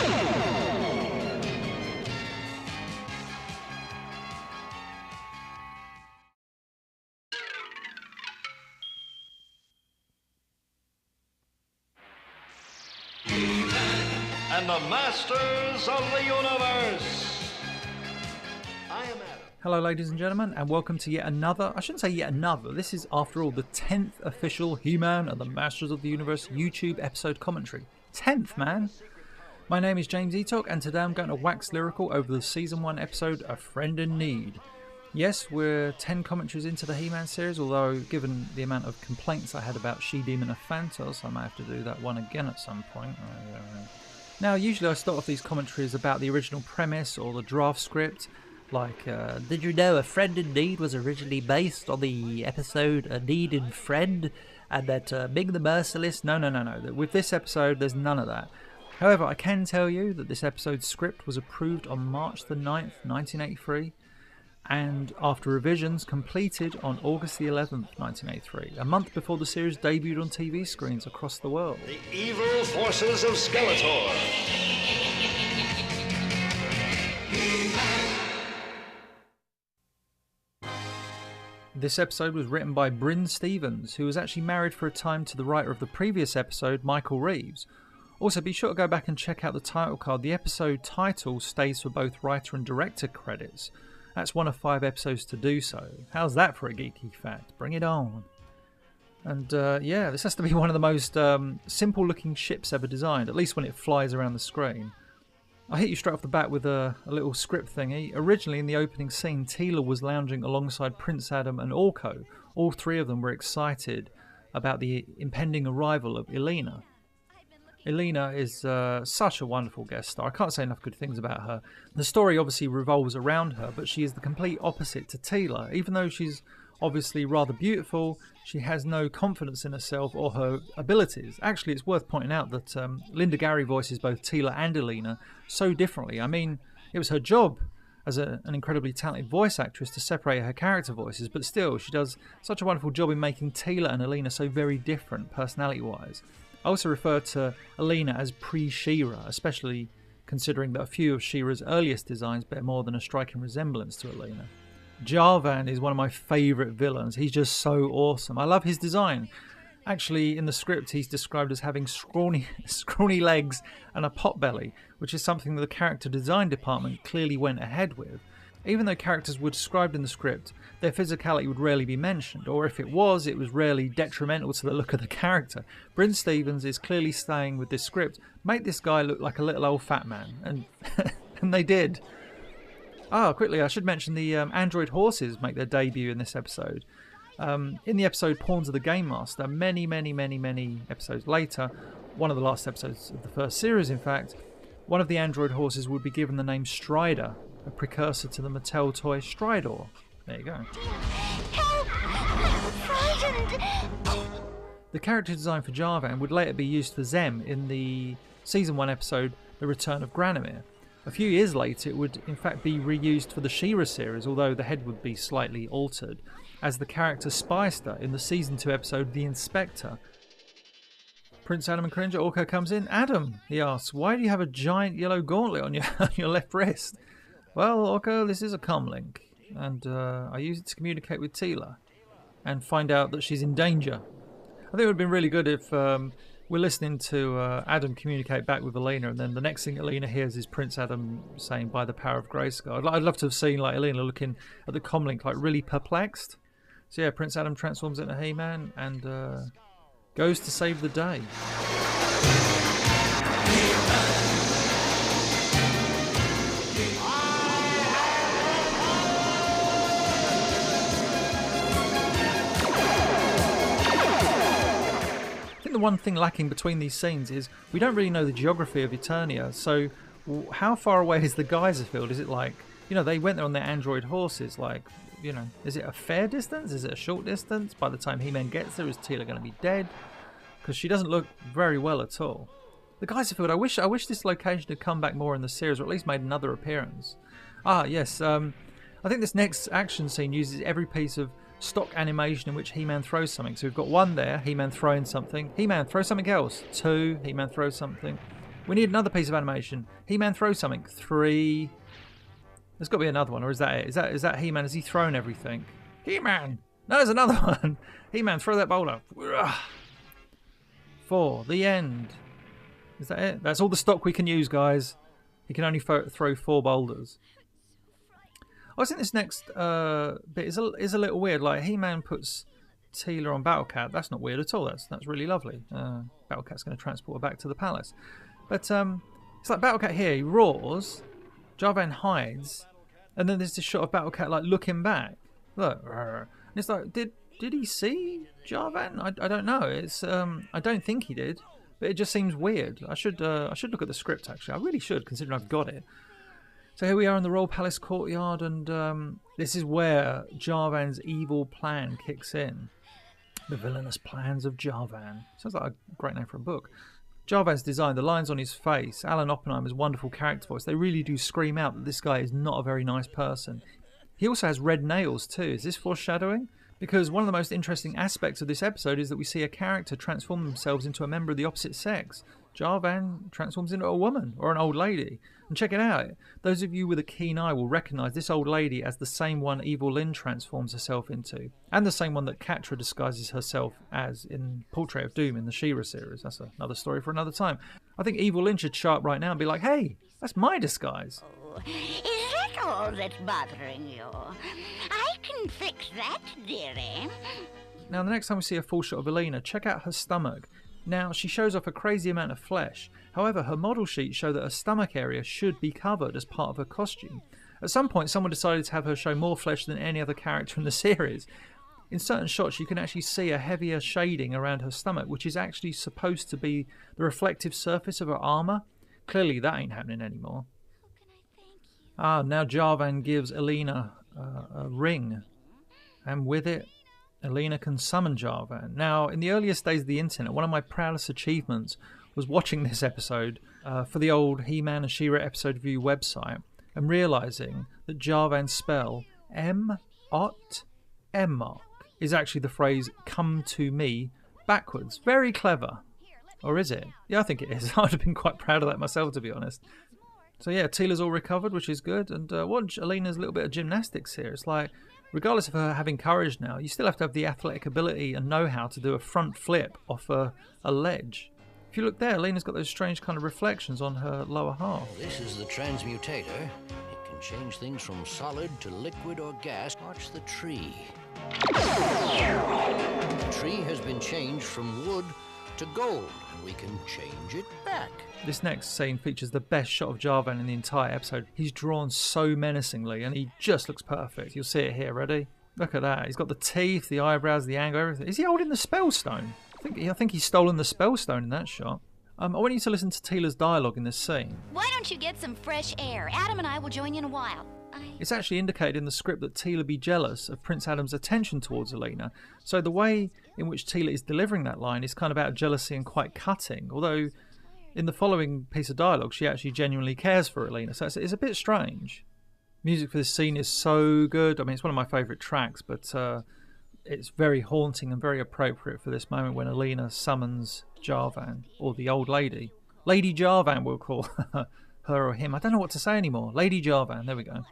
And the Masters of the Universe. I am Adam. Hello ladies and gentlemen, and welcome to yet another, I shouldn't say yet another, this is after all the 10th official He-Man and the Masters of the Universe YouTube episode commentary. 10th, man! My name is James Etalk, and today I'm going to wax lyrical over the Season 1 episode, A Friend in Need. Yes, we're 10 commentaries into the He-Man series, although given the amount of complaints I had about She-Demon of Phantos, I might have to do that one again at some point. Now, usually I start off these commentaries about the original premise or the draft script, like, did you know A Friend in Need was originally based on the episode A Need in Friend, and that Ming the Merciless... No. With this episode, there's none of that. However, I can tell you that this episode's script was approved on March the 9th, 1983, and after revisions completed on August the 11th, 1983, a month before the series debuted on TV screens across the world. The evil forces of Skeletor. This episode was written by Brynne Stephens, who was actually married for a time to the writer of the previous episode, Michael Reeves. Also, be sure to go back and check out the title card. The episode title stays for both writer and director credits. That's one of 5 episodes to do so. How's that for a geeky fact? Bring it on. And yeah, this has to be one of the most simple looking ships ever designed, at least when it flies around the screen. I hit you straight off the bat with a little script thingy. Originally in the opening scene, Teela was lounging alongside Prince Adam and Orko. All 3 of them were excited about the impending arrival of Elena. Elena is such a wonderful guest star. I can't say enough good things about her. The story obviously revolves around her, but she is the complete opposite to Teela. Even though she's obviously rather beautiful, she has no confidence in herself or her abilities. Actually, it's worth pointing out that Linda Gary voices both Teela and Elena so differently. I mean, it was her job as an incredibly talented voice actress to separate her character voices, but still, she does such a wonderful job in making Teela and Elena so very different personality-wise. I also refer to Elena as pre-She-Ra, especially considering that a few of She-Ra's earliest designs bear more than a striking resemblance to Elena. Jarvan is one of my favourite villains. He's just so awesome. I love his design. Actually, in the script, he's described as having scrawny legs and a potbelly, which is something that the character design department clearly went ahead with. Even though characters were described in the script, their physicality would rarely be mentioned, or if it was rarely detrimental to the look of the character. Brynne Stephens is clearly staying with this script, make this guy look like a little old fat man, and and they did. Quickly, I should mention the android horses make their debut in this episode. In the episode Pawns of the Game Master, many episodes later, one of the last episodes of the first series in fact, one of the android horses would be given the name Strider, a precursor to the Mattel toy Stridor. There you go. Help! I'm frightened! The character design for Jarvan would later be used for Zem in the Season 1 episode The Return of Granomir. A few years later it would in fact be reused for the She-Ra series, although the head would be slightly altered, as the character Spyster in the Season 2 episode The Inspector. Prince Adam and Cringer, Orko comes in. Adam, he asks, why do you have a giant yellow gauntlet on your left wrist? Well, Orko, this is a comlink, and I use it to communicate with Teela and find out that she's in danger. I think it would have been really good if we're listening to Adam communicate back with Elena, and then the next thing Elena hears is Prince Adam saying, by the power of Grayskull. I'd love to have seen like Elena looking at the comlink like really perplexed. So yeah, Prince Adam transforms into He-Man and goes to save the day. The one thing lacking between these scenes is we don't really know the geography of Eternia, so how far away is the geyser field? Is it like, you know, they went there on their android horses, like, you know, is it a fair distance? Is it a short distance? By the time He-Man gets there, is Teela going to be dead? Because she doesn't look very well at all. The geyser field, I wish this location had come back more in the series, or at least made another appearance. Yes, I think this next action scene uses every piece of stock animation in which He-Man throws something. So we've got 1 there, He-Man throwing something. He-Man throw something else. 2, He-Man throws something. We need another piece of animation. He-Man throws something. 3. There's got to be another one, or is that it? Is that He-Man? Has he thrown everything? He-Man! No, there's another one. He-Man, throw that boulder. 4. The end. Is that it? That's all the stock we can use, guys. He can only throw 4 boulders. I think this next bit is a little weird. Like, He-Man puts Teela on Battle-Cat. That's not weird at all. That's really lovely. Battle-Cat's going to transport her back to the palace. But it's like Battle-Cat here. He roars. Jar-Van hides. And then there's this shot of Battle-Cat like looking back. Look. And it's like, did he see Jar-Van? I don't know. It's I don't think he did. But it just seems weird. I should look at the script, actually. I really should, considering I've got it. So here we are in the Royal Palace courtyard, and this is where Jar-Van's evil plan kicks in. The Villainous Plans of Jar-Van. Sounds like a great name for a book. Jar-Van's design, the lines on his face, Alan Oppenheimer's wonderful character voice, they really do scream out that this guy is not a very nice person. He also has red nails too. Is this foreshadowing? Because one of the most interesting aspects of this episode is that we see a character transform themselves into a member of the opposite sex. Jar-Van transforms into a woman or an old lady. And check it out. Those of you with a keen eye will recognise this old lady as the same one Evil Lynn transforms herself into. And the same one that Catra disguises herself as in Portrait of Doom in the She-Ra series. That's another story for another time. I think Evil Lynn should show up right now and be like, hey, that's my disguise. Oh, is that all that's bothering you? I can fix that, dearie. Now, the next time we see a full shot of Alina, check out her stomach. Now, she shows off a crazy amount of flesh. However, her model sheets show that her stomach area should be covered as part of her costume. At some point, someone decided to have her show more flesh than any other character in the series. In certain shots, you can actually see a heavier shading around her stomach, which is actually supposed to be the reflective surface of her armour. Clearly, that ain't happening anymore. Now Jar-Van gives Alina a ring, and with it, Alina can summon Jar-Van. Now, in the earliest days of the internet, one of my proudest achievements was watching this episode for the old He-Man and She-Ra episode view website and realising that Jar-Van's spell, M-Ot, M-Mark, is actually the phrase, come to me, backwards. Very clever. Or is it? Yeah, I think it is. I would have been quite proud of that myself, to be honest. So yeah, Teela's all recovered, which is good. And watch Alina's little bit of gymnastics here. It's like, regardless of her having courage now, you still have to have the athletic ability and know-how to do a front flip off a ledge. If you look there, Alina's got those strange kind of reflections on her lower half. This is the transmutator. It can change things from solid to liquid or gas. Watch the tree. The tree has been changed from wood to gold, and we can change it back. This next scene features the best shot of Jar-Van in the entire episode. He's drawn so menacingly, and he just looks perfect. You'll see it here, ready? Look at that. He's got the teeth, the eyebrows, the angle, everything. Is he holding the Spellstone? I think he's stolen the Spellstone in that shot. I want you to listen to Teela's dialogue in this scene. Why don't you get some fresh air? Adam and I will join you in a while. It's actually indicated in the script that Teela be jealous of Prince Adam's attention towards Alina. So the way in which Teela is delivering that line is kind of out of jealousy and quite cutting. Although in the following piece of dialogue, she actually genuinely cares for Alina. So it's a bit strange. Music for this scene is so good. I mean, it's one of my favourite tracks, but it's very haunting and very appropriate for this moment when Alina summons Jar-Van, or the old lady. Lady Jar-Van, we'll call her or him. I don't know what to say anymore. Lady Jar-Van, there we go.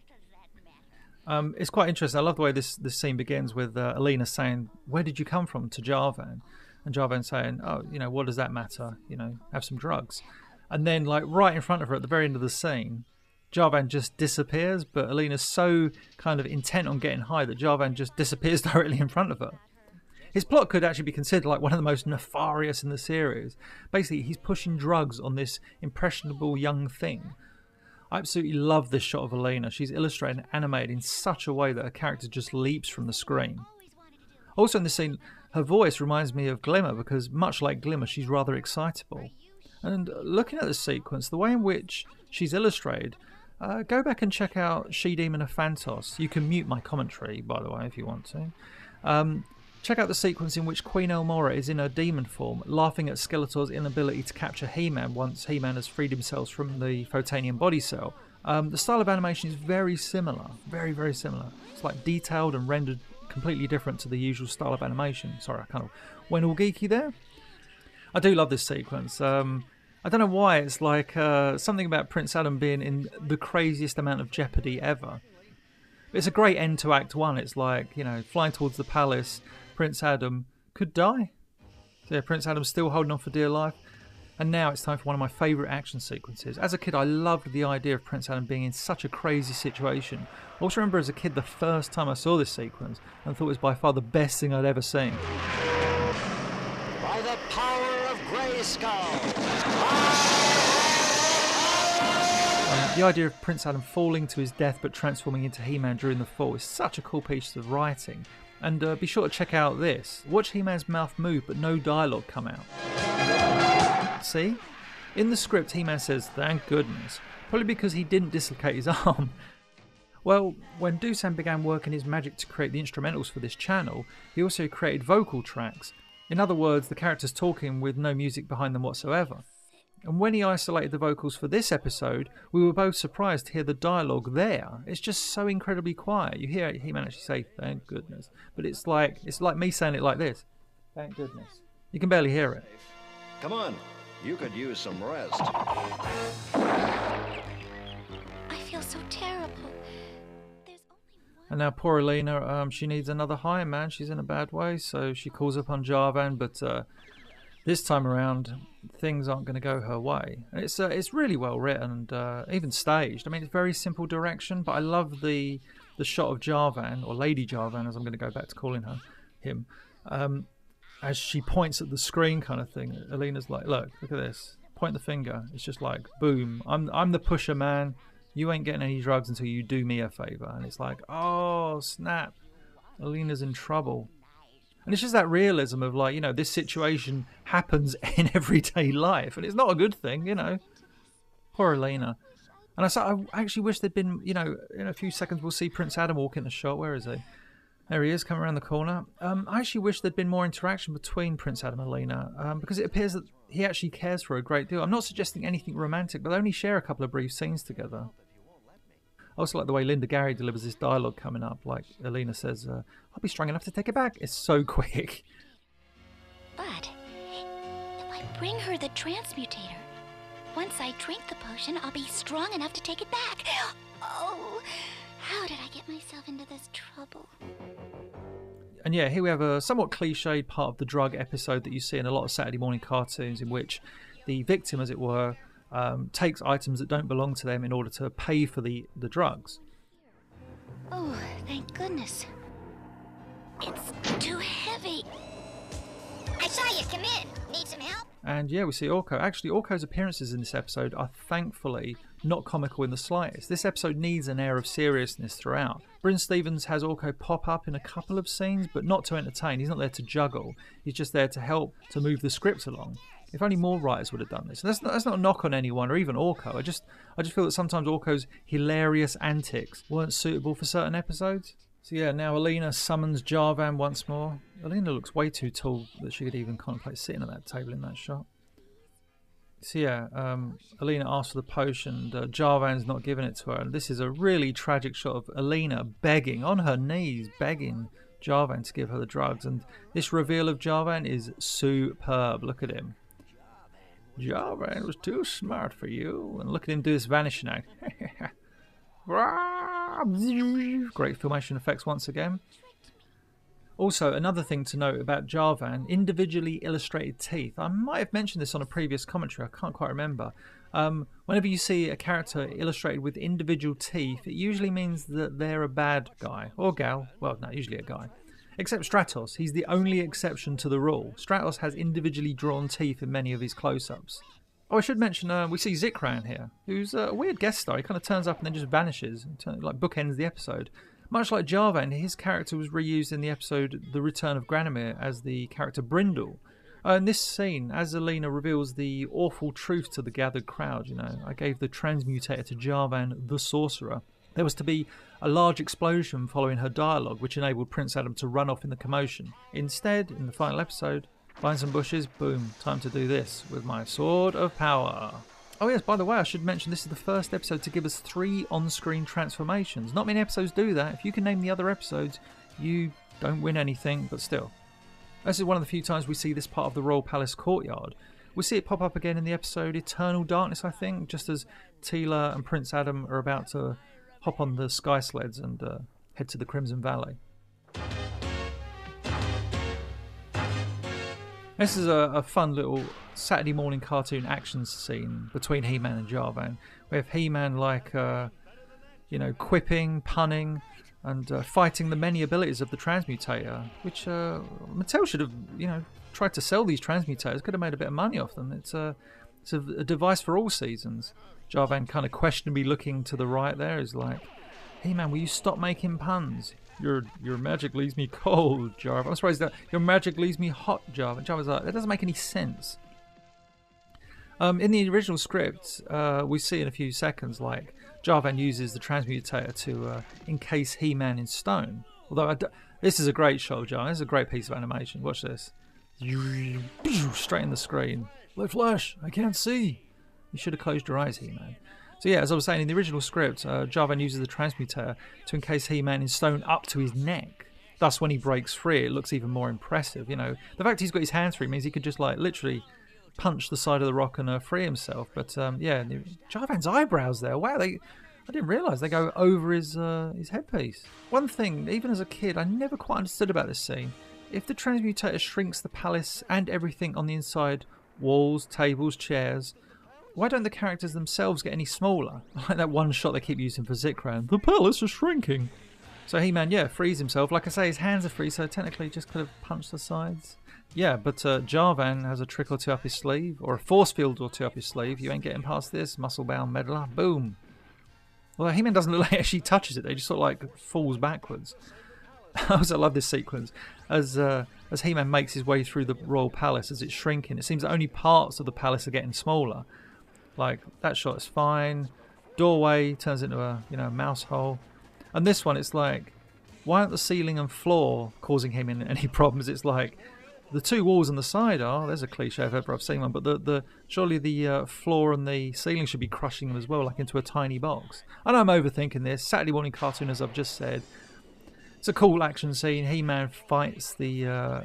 It's quite interesting. I love the way this scene begins with Alina saying, "Where did you come from?" to Jar-Van. And Jar-Van saying, "Oh, what does that matter? Have some drugs." And then, like, right in front of her at the very end of the scene, Jar-Van just disappears, but Alina's so kind of intent on getting high that Jar-Van just disappears directly in front of her. His plot could actually be considered like one of the most nefarious in the series. Basically, he's pushing drugs on this impressionable young thing. I absolutely love this shot of Alina. She's illustrated and animated in such a way that her character just leaps from the screen. Also in this scene, her voice reminds me of Glimmer because, much like Glimmer, she's rather excitable. And looking at the sequence, the way in which she's illustrated, go back and check out She-Demon of Phantos. You can mute my commentary, by the way, if you want to. Check out the sequence in which Queen Elmora is in her demon form, laughing at Skeletor's inability to capture He-Man once He-Man has freed himself from the Photanian body cell. The style of animation is very similar, very, very similar. It's like detailed and rendered completely different to the usual style of animation. Sorry, I kind of went all geeky there. I do love this sequence. I don't know why, it's like something about Prince Adam being in the craziest amount of jeopardy ever. It's a great end to Act 1. It's like, you know, flying towards the palace, Prince Adam could die. So yeah, Prince Adam's still holding on for dear life. And now it's time for one of my favourite action sequences. As a kid, I loved the idea of Prince Adam being in such a crazy situation. I also remember as a kid the first time I saw this sequence and thought it was by far the best thing I'd ever seen. By the power of Grayskull! The idea of Prince Adam falling to his death but transforming into He-Man during the fall is such a cool piece of writing. And be sure to check out this. Watch He-Man's mouth move but no dialogue come out. See? In the script, He-Man says, "Thank goodness," probably because he didn't dislocate his arm. Well, when Doosan began working his magic to create the instrumentals for this channel, he also created vocal tracks. In other words, the characters talking with no music behind them whatsoever. And when he isolated the vocals for this episode, we were both surprised to hear the dialogue there. It's just so incredibly quiet. You hear He-Man actually say, "Thank goodness," but it's like me saying it like this. Thank goodness. You can barely hear it. Come on, you could use some rest. I feel so terrible. There's only one. And now poor Alina, she needs another high man. She's in a bad way, so she calls upon Jarvan, but this time around, things aren't going to go her way. And it's really well written and even staged. I mean, it's very simple direction, but I love the shot of Jarvan, or Lady Jarvan, as I'm going to go back to calling him, as she points at the screen kind of thing. Alina's like, look at this. Point the finger. It's just like, boom. I'm the pusher man. You ain't getting any drugs until you do me a favour. And it's like, oh, snap. Alina's in trouble. And it's just that realism of like, you know, this situation happens in everyday life. And it's not a good thing, you know. Poor Alina. And I actually wish there'd been, you know, in a few seconds we'll see Prince Adam walk in the shot. Where is he? There he is, coming around the corner. I actually wish there'd been more interaction between Prince Adam and Alina, because it appears that he actually cares for her a great deal. I'm not suggesting anything romantic, but they only share a couple of brief scenes together. I also like the way Linda Gary delivers this dialogue coming up. Like Alina says, "I'll be strong enough to take it back." It's so quick. But if I bring her the transmutator, once I drink the potion, I'll be strong enough to take it back. Oh, how did I get myself into this trouble? And yeah, here we have a somewhat cliched part of the drug episode that you see in a lot of Saturday morning cartoons, in which the victim, as it were, takes items that don't belong to them in order to pay for the drugs. Oh, thank goodness. It's too heavy. I saw you come in. Need some help? And yeah, we see Orko. Actually, Orko's appearances in this episode are thankfully not comical in the slightest. This episode needs an air of seriousness throughout. Bryn Stevens has Orko pop up in a couple of scenes, but not to entertain. He's not there to juggle. He's just there to help to move the script along. If only more writers would have done this. And that's not a knock on anyone or even Orko. I just feel that sometimes Orko's hilarious antics weren't suitable for certain episodes. So yeah, now Alina summons Jarvan once more. Alina looks way too tall that she could even contemplate sitting at that table in that shot. So yeah, Alina asks for the potion, and Jarvan's not giving it to her. And this is a really tragic shot of Alina begging, on her knees, begging Jarvan to give her the drugs. And this reveal of Jarvan is superb. Look at him. Jarvan was too smart for you. And look at him do this vanishing act. Great filmation effects once again. Also, another thing to note about Jarvan, individually illustrated teeth. I might have mentioned this on a previous commentary, I can't quite remember. Whenever you see a character illustrated with individual teeth, it usually means that they're a bad guy. Or gal. Well, no, usually a guy. Except Stratos, he's the only exception to the rule. Stratos has individually drawn teeth in many of his close-ups. Oh, I should mention, we see Zikran here, who's a weird guest star. He kind of turns up and then just vanishes, like bookends the episode. Much like Jarvan, his character was reused in the episode The Return of Granamyr as the character Brindle. In this scene, as Alina reveals the awful truth to the gathered crowd, you know, I gave the transmutator to Jarvan the Sorcerer. There was to be a large explosion following her dialogue, which enabled Prince Adam to run off in the commotion. Instead, in the final episode, find some bushes, boom, time to do this with my sword of power. Oh yes, by the way, I should mention this is the first episode to give us 3 on-screen transformations. Not many episodes do that. If you can name the other episodes, you don't win anything, but still. This is one of the few times we see this part of the Royal Palace courtyard. We'll see it pop up again in the episode Eternal Darkness, I think, just as Teela and Prince Adam are about to hop on the sky sleds and head to the Crimson Valley. This is a fun little Saturday morning cartoon action scene between He-Man and Jarvan. We have He-Man quipping, punning, and fighting the many abilities of the Transmutator, which Mattel should have, tried to sell these Transmutators. Could have made a bit of money off them. It's a device for all seasons. Jarvan kind of questionably looking to the right there is like, He-Man, will you stop making puns? Your magic leaves me cold, Jarvan. I'm surprised that your magic leaves me hot, Jarvan. Jarvan's like, that doesn't make any sense. In the original script, we see in a few seconds, like, Jarvan uses the Transmutator to encase He-Man in stone. Although, this is a great shot, Jarvan. This is a great piece of animation. Watch this. Straight in the screen. Low flash, I can't see. You should have closed your eyes, He-Man. So yeah, as I was saying, in the original script, Jarvan uses the Transmutator to encase He-Man in stone up to his neck. Thus, when he breaks free, it looks even more impressive. The fact he's got his hands free means he could just, like, literally punch the side of the rock and free himself. But Jarvan's eyebrows there, wow, I didn't realise they go over his headpiece. One thing, even as a kid, I never quite understood about this scene. If the Transmutator shrinks the palace and everything on the inside, walls, tables, chairs, why don't the characters themselves get any smaller? Like that one shot they keep using for Zikran. The palace is shrinking. So He-Man, frees himself. Like I say, his hands are free, so technically he just could have punched the sides. Yeah, but Jarvan has a trick or two up his sleeve, or a force field or two up his sleeve. You ain't getting past this, muscle-bound meddler. Boom. Although He-Man doesn't look like he actually touches it. They just sort of like falls backwards. I also love this sequence. As He-Man makes his way through the royal palace as it's shrinking, it seems that only parts of the palace are getting smaller. Like, that shot is fine. Doorway turns into a mouse hole. And this one, it's like, why aren't the ceiling and floor causing him any problems? It's like, the two walls on the side are, there's a cliche if ever I've seen one, but surely the floor and the ceiling should be crushing them as well, like into a tiny box. I know I'm overthinking this. Saturday morning cartoon, as I've just said. It's a cool action scene. He-Man fights the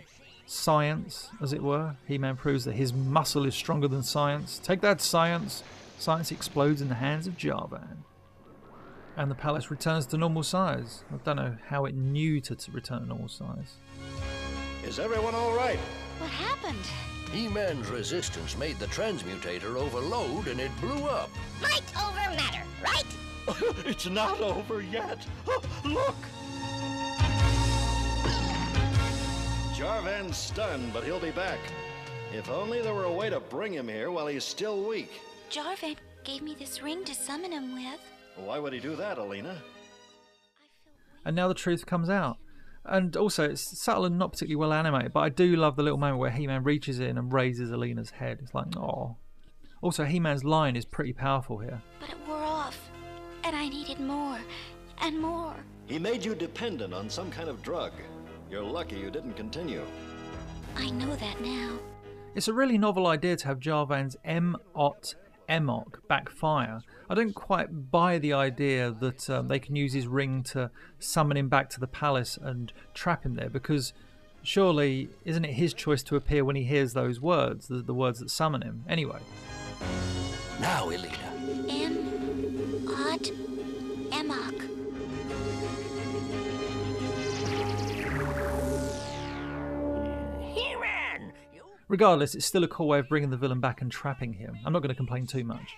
science, as it were. He-Man proves that his muscle is stronger than science. Take that, science. Science explodes in the hands of Jarvan. And the palace returns to normal size. I don't know how it knew to return to normal size. Is everyone all right? What happened? He-Man's resistance made the Transmutator overload and it blew up. Fight over matter, right? It's not over yet. Look! Jarvan's stunned, but he'll be back. If only there were a way to bring him here while he's still weak. Jarvan gave me this ring to summon him with. Why would he do that, Alina? And now the truth comes out. And also, it's subtle and not particularly well animated, but I do love the little moment where He-Man reaches in and raises Alina's head. It's like, oh. Also, He-Man's line is pretty powerful here. But it wore off, and I needed more and more. He made you dependent on some kind of drug. You're lucky you didn't continue. I know that now. It's a really novel idea to have Jarvan's Emok backfire. I don't quite buy the idea that they can use his ring to summon him back to the palace and trap him there, because surely isn't it his choice to appear when he hears those words, the words that summon him? Anyway. Now, Alina. Emok. He-Man! Regardless, it's still a cool way of bringing the villain back and trapping him. I'm not going to complain too much.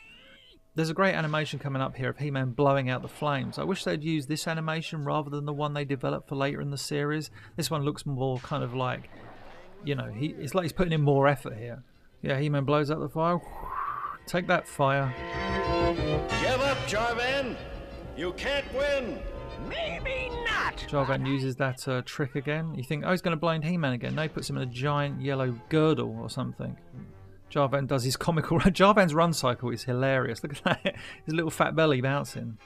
There's a great animation coming up here of He-Man blowing out the flames. I wish they'd used this animation rather than the one they developed for later in the series. This one looks more kind of like, it's like he's putting in more effort here. Yeah, He-Man blows out the fire. Take that, fire. Give up, Jarvan! You can't win! Maybe not! Jarvan uses that trick again. You think, oh, he's going to blind He-Man again. No, he puts him in a giant yellow girdle or something. Jarvan does his comical... Jarvan's run cycle is hilarious. Look at that. His little fat belly bouncing.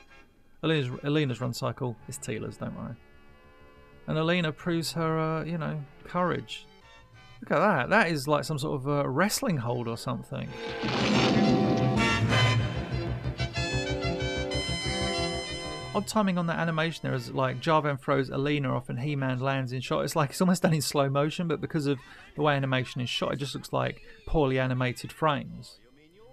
Alina's run cycle is Teela's, don't worry. And Alina proves her, courage. Look at that. That is like some sort of wrestling hold or something. Odd timing on that animation there, as like Jarvan throws Alina off and He-Man lands in shot. It's like it's almost done in slow motion, but because of the way animation is shot, it just looks like poorly animated frames.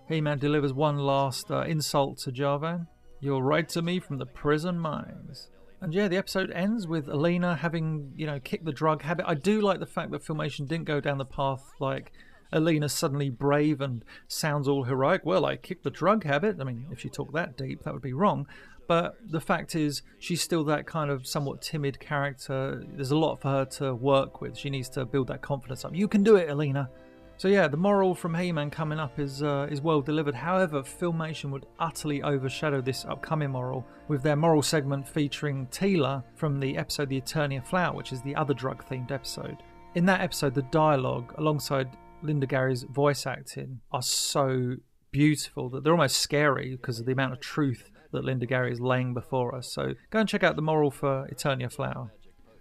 He-Man delivers one last insult to Jarvan. "You'll write to me from the prison mines." And yeah, the episode ends with Alina having, kicked the drug habit. I do like the fact that Filmation didn't go down the path like Alina's suddenly brave and sounds all heroic. Well, I kicked the drug habit. I mean, if you talk that deep, that would be wrong. But the fact is, she's still that kind of somewhat timid character. There's a lot for her to work with. She needs to build that confidence up. You can do it, Alina. So yeah, the moral from He-Man coming up is well delivered. However, Filmation would utterly overshadow this upcoming moral with their moral segment featuring Teela from the episode The Eternia Flower, which is the other drug-themed episode. In that episode, the dialogue, alongside Linda Gary's voice acting, are so beautiful that they're almost scary because of the amount of truth that Linda Gary is laying before us. So go and check out the moral for Eternia Flower.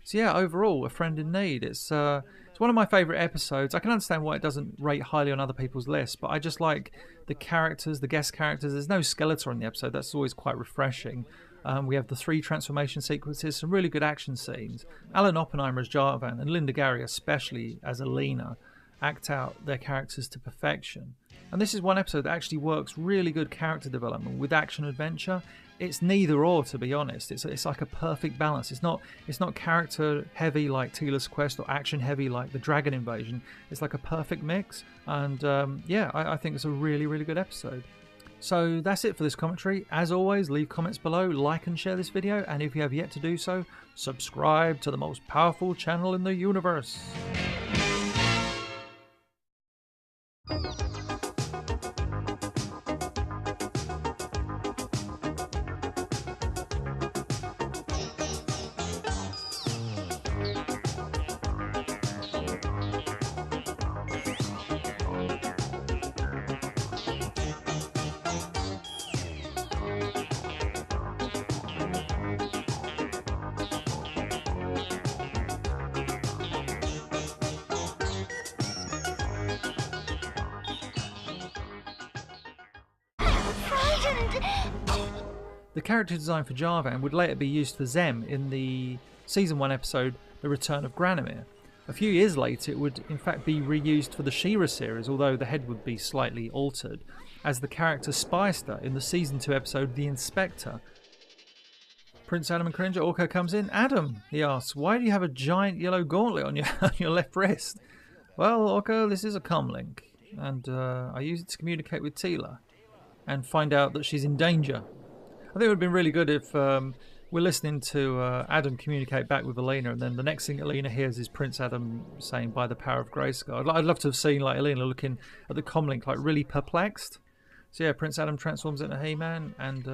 So yeah, overall, A Friend in Need. It's one of my favourite episodes. I can understand why it doesn't rate highly on other people's lists, but I just like the characters, the guest characters. There's no Skeletor in the episode. That's always quite refreshing. We have the 3 transformation sequences, some really good action scenes. Alan Oppenheimer as Jarvan and Linda Gary, especially as Alina, act out their characters to perfection. And this is one episode that actually works really good character development with action adventure. It's neither or, to be honest. It's like a perfect balance. It's not character heavy like Teela's Quest or action heavy like the Dragon Invasion. It's like a perfect mix. And I think it's a really, really good episode. So that's it for this commentary. As always, leave comments below, like and share this video, and if you have yet to do so, subscribe to the most powerful channel in the universe. The character design for Jarvan would later be used for Zem in the Season 1 episode The Return of Granamyr. A few years later it would in fact be reused for the She-Ra series, although the head would be slightly altered, as the character Spyster in the Season 2 episode The Inspector. Prince Adam and Cringer, Orko comes in. "Adam," he asks, "why do you have a giant yellow gauntlet on your left wrist?" "Well, Orko, this is a comlink, and I use it to communicate with Teela and find out that she's in danger." I think it would have been really good if we're listening to Adam communicate back with Alina, and then the next thing Alina hears is Prince Adam saying, "By the power of Grayskull." I'd love to have seen like Alina looking at the comlink like really perplexed. So yeah, Prince Adam transforms into He-Man and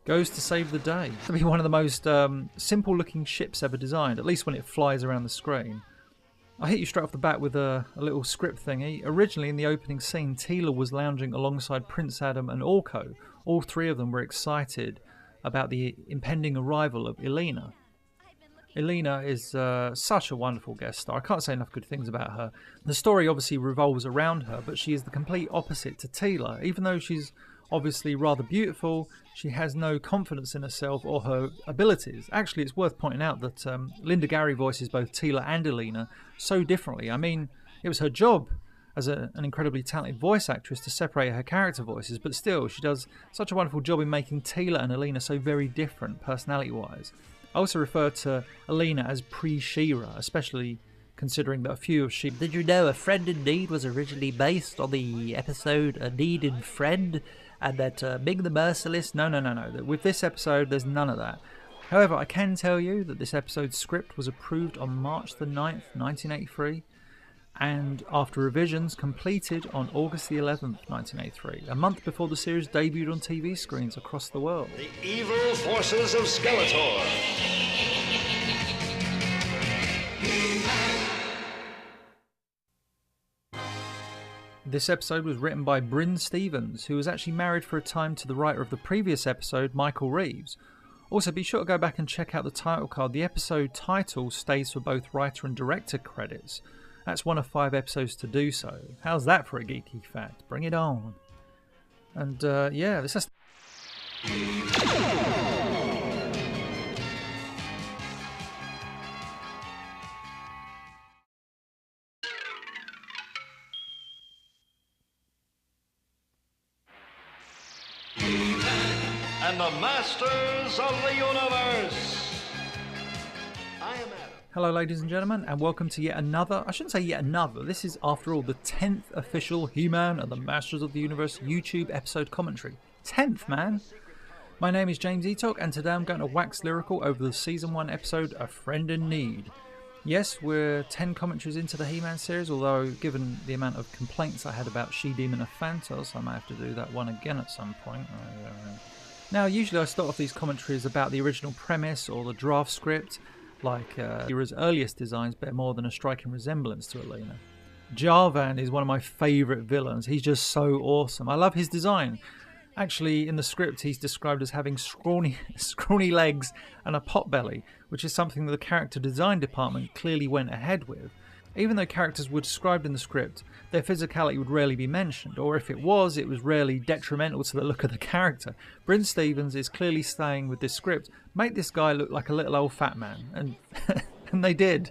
goes to save the day. It'll be one of the most simple looking ships ever designed, at least when it flies around the screen. I hit you straight off the bat with a little script thingy. Originally in the opening scene, Teela was lounging alongside Prince Adam and Orko. All 3 of them were excited about the impending arrival of Alina. Alina is such a wonderful guest star. I can't say enough good things about her. The story obviously revolves around her, but she is the complete opposite to Teela. Even though she's obviously rather beautiful, she has no confidence in herself or her abilities. Actually, it's worth pointing out that Linda Gary voices both Teela and Alina so differently. I mean, it was her job as an incredibly talented voice actress to separate her character voices, but still, she does such a wonderful job in making Teela and Alina so very different personality-wise. I also refer to Alina as pre-She-Ra, especially considering that a few of She... Did you know A Friend in Need was originally based on the episode A Need in Friend? And that Ming the Merciless... No. With this episode, there's none of that. However, I can tell you that this episode's script was approved on March the 9th, 1983, and after revisions completed on August the 11th, 1983, a month before the series debuted on TV screens across the world. The evil forces of Skeletor. This episode was written by Brynne Stephens, who was actually married for a time to the writer of the previous episode, Michael Reeves. Also, be sure to go back and check out the title card. The episode title stays for both writer and director credits. That's one of 5 episodes to do so. How's that for a geeky fact? Bring it on. And yeah, this has... and the Masters of the Universe. I am Adam. Hello ladies and gentlemen, and welcome to yet another, I shouldn't say yet another, this is after all the 10th official He-Man and the Masters of the Universe YouTube episode commentary. 10th, man! My name is James Etok, and today I'm going to wax lyrical over the Season 1 episode, A Friend in Need. Yes, we're 10 commentaries into the He-Man series, although given the amount of complaints I had about She-Demon of Phantos, I might have to do that one again at some point. Now, usually I start off these commentaries about the original premise or the draft script, like Era's earliest designs bear more than a striking resemblance to Alina. Jarvan is one of my favourite villains. He's just so awesome. I love his design. Actually, in the script, he's described as having scrawny legs and a potbelly, which is something that the character design department clearly went ahead with. Even though characters were described in the script, their physicality would rarely be mentioned, or if it was rarely detrimental to the look of the character. Bryn Stevens is clearly staying with this script. Make this guy look like a little old fat man, and and they did.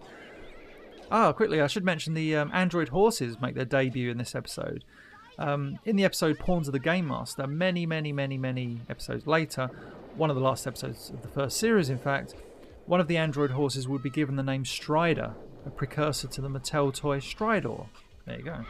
Quickly, I should mention the android horses make their debut in this episode. In the episode Pawns of the Game Master, many episodes later, one of the last episodes of the first series in fact, one of the android horses would be given the name Strider, a precursor to the Mattel toy Stridor. There you go.